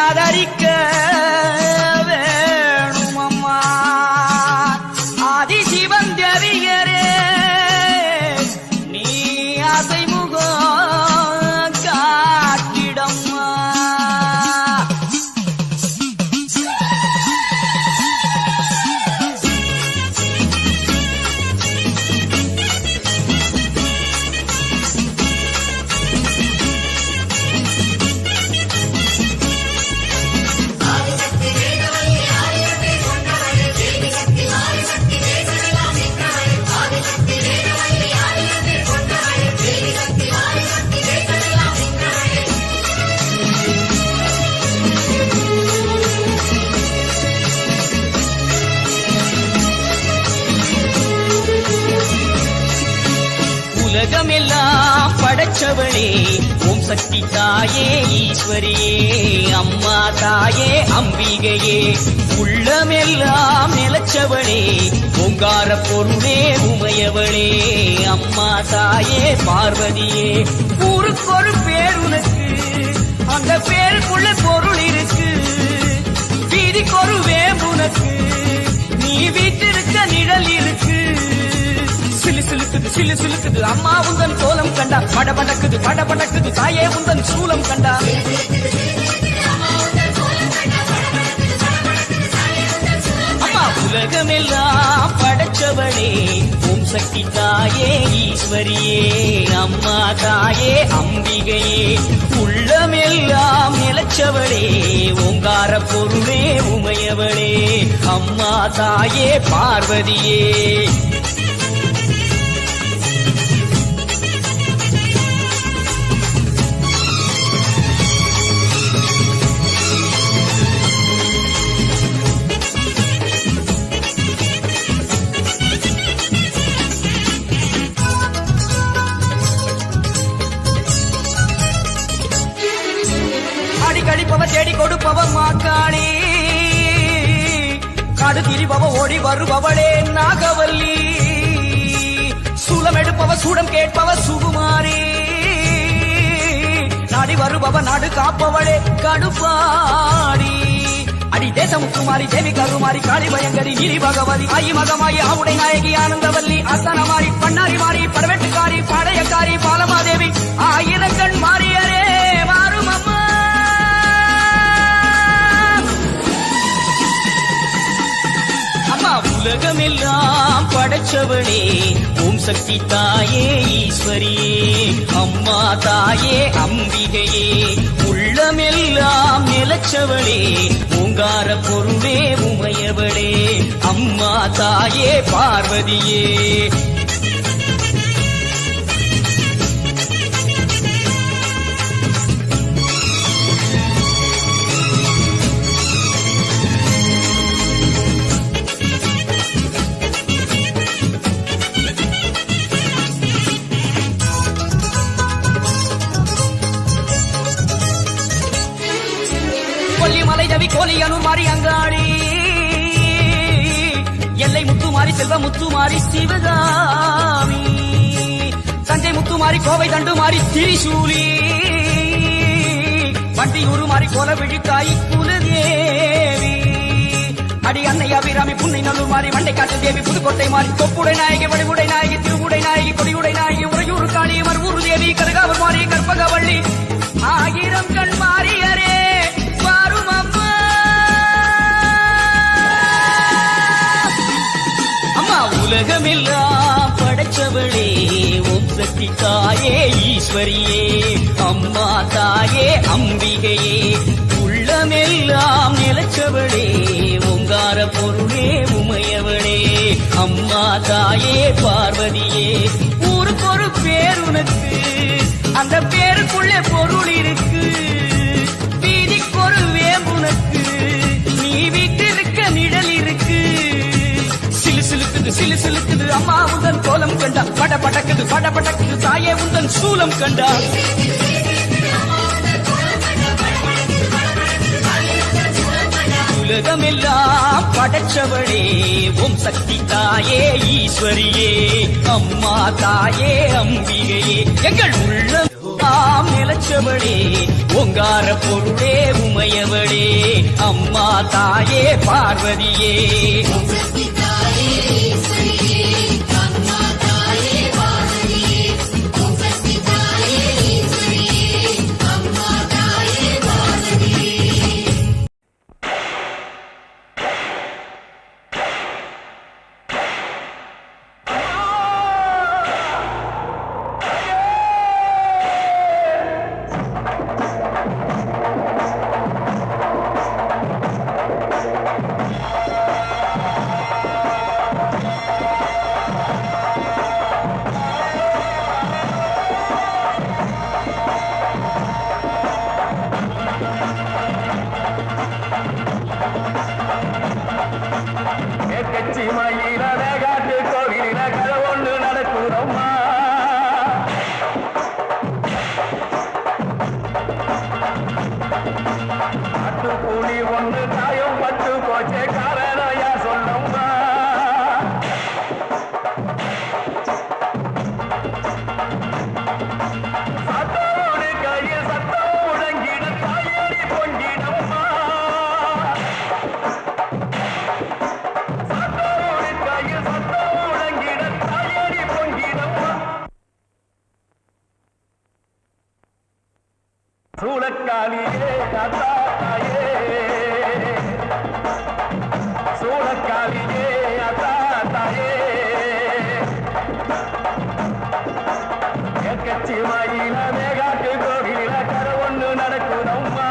ஆதரிக்க வேணுமம்மா ஆதி சிவந்தவியரே நீ அசைமுகம் காட்டிடம்மா. உலகமெல்லாம் படைச்சவளே ஓம் சக்தி தாயே ஈஸ்வரியே அம்மா தாயே அம்பிகையே உள்ளமெல்லாம் நிலச்சவளே ஓங்கார பொருளே உமையவளே அம்மா தாயே பார்வதியே. ஊருக்கொரு பேர் உனக்கு அந்த பேருக்குள்ள பொருள் இருக்கு வீதிக்கொரு வேம்புனக்கு நீ வீட்டிருக்க நிழல் இருக்கு. சிலு சிலுக்குது சிலு சிலுக்குது அம்மா உந்தன் கோலம் கண்டா படபடக்குது படபடக்குது தாயே உந்தன் சூலம் கண்டா. அம்மா உலகமெல்லாம் படைச்சவளே ஓம் சக்தி தாயே ஈஸ்வரியே அம்மா தாயே அம்பிகையே உள்ளமெல்லாம் நிலச்சவளே ஓங்கார பொருளே உமையவளே அம்மா தாயே பார்வதியே. கடிப்பவ தேடி கொடுப்பவ மாக்காளி காடு திரிபவ ஓடி வருபவளே நாகவல்லி சூலம் எடுப்பவ சூடம் கேட்பவ சுகுமாரி நாடி வருபவ நாடு காப்பவளே கடுப்பாடி. அடி தேசமுக்குமாரி தேவி கருமாரி காளி பயங்கரி கிரி பகவதி ஆயி மகமாயி ஆவுடை நாயகி ஆனந்தவல்லி அசனமாரி பண்ணாரி மாறி படவெட்டுக்காரி பாளையக்காரி பாலமாதேவி ஆயிரங்கண் மாறியரே மாறும் அம்மா. உலகமெல்லாம் படைச்சவளே ஓம் சக்தி தாயே ஈஸ்வரியே அம்மா தாயே அம்பிகையே உள்ளமெல்லாம் நிலச்சவளே ஓங்கார பொருளே உமையவளே அம்மா தாயே பார்வதியே. கொல்லிமலை ரவி கோலியனூர் மாறி அங்காளி எல்லை முத்துமாரி செல்வ முத்துமாரி சிவகாமி தஞ்சை முத்துமாரி கோவை தண்டுமாரி திரிசூலி வண்டியூரு மாறி கோல விழித்தாய் குலதேவி அடி அன்னை அபிராமி புன்னை நல்லூர் மாறி மண்டைக்காட்டு தேவி புதுக்கோட்டை மாறி தொப்புடை நாயகி வடிவுடை நாயகி திருவுடை நாயகி கொடியுடை நாயகி உறையூர் காளி மருவூர் தேவி கருகாவர் மாறி கற்பகவள்ளி ஆயிரம் கண் மாறியரே வாரும் அம்மா. அம்மா உலகமெல்லாம் படைச்சவளே ஓம் சக்தி தாயே ஈஸ்வரியே அம்மா தாயே அம்பிகையே உள்ளமெல்லாம் நிலச்சவளே ஓங்கார பொருளே உமையவளே அம்மா தாயே பார்வதியே. ஊருக்கொரு பேர் உனக்கு அந்த பேருக்குள்ளே பொருள் இருக்கு வீதிக்கொரு வேம்புனக்கு நீ வீட்டிருக்க நிழல் இருக்கு. சிலு சிலுக்குது சிலு சிலுக்குது அம்மா உந்தன் கோலம் கண்டா படபடக்குது படபடக்குது தாயே உந்தன் சூலம் கண்டா. உலகமெல்லாம் படைச்சவளே ஓம் சக்தி தாயே ஈஸ்வரியே அம்மா தாயே அம்பிகையே எங்கள் உள்ளம் நிலச்சவளே ஓங்கார பொருளே உமையவளே தாயே பார்வதியே சூளக்காலியே அத்தாயே சூளக்காலியே அத்தாயே கட்சி மாயில மேகாட்டு கோவில கரை ஒண்ணு நடக்குதம்மா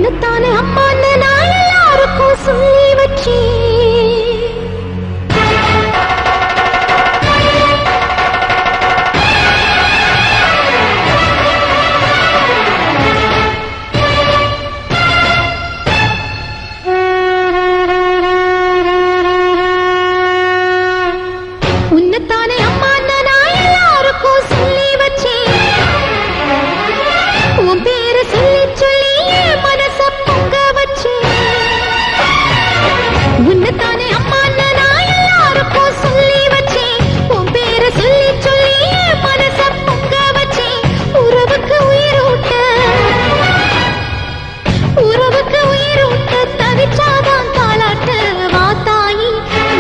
உன்னத்தானே அம்மான்னு நான் எல்லாருக்கும் சொல்லி வச்சேன். உன்னத்தானே அம்மான்னு நான் எல்லாருக்கும் சொல்லி வச்சேன். உன் பேரை சொல்லி சொல்லி என் மனச பொங்க வச்சேன். உன்னத்தானே அம்மான்னு நான் எல்லாருக்கும் சொல்லி வச்சேன். உன் பேரை சொல்லி சொல்லி என் மனச பொங்க வச்சேன். உறவுக்கு உயிரூட்ட தவிச்சாதான் தாலாட்டு வாத்தாயி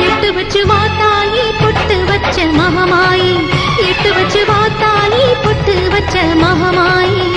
எட்டு வச்சு வாத்தாயி பொட்டு வச்ச மகமாயி எட்டு வச்சு வாத்தாயி பொட்டு வச்ச மகமாயி